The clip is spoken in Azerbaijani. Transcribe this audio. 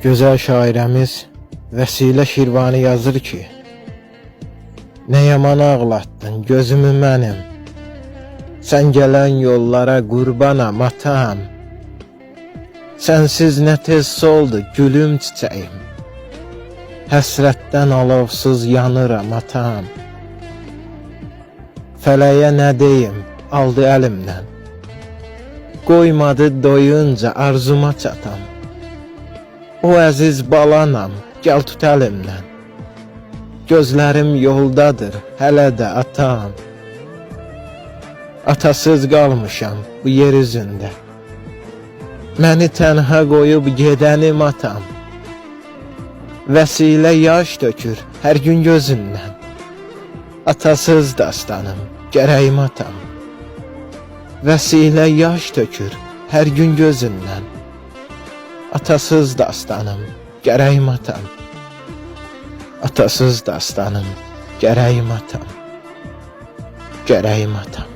Güzel şairemiz Vəsilə Şirvani yazır ki, ne yaman ağlattın gözümü mənim, sen gelen yollara qurbanam atam, sensiz ne tez soldu gülüm çiçeğim, həsrətdən alovsuz yanıram atam. Fələyə nə deyim, aldı əlimdən, qoymadı doyunca arzuma çatam. O əziz balanam, gəl tut əlimdən, gözlərim yoldadır hələ də atam. Atasız qalmışam bu yer üzündə, məni tənha qoyub gedənim atam. Vəsilə yaş tökür hər gün gözündən, atasız dastanım gərəyim atam. Vəsilə yaş tökür hər gün gözündən, atasız dastanım gərəyim atam. Atasız dastanım gərəyim atam. Gərəyim atam.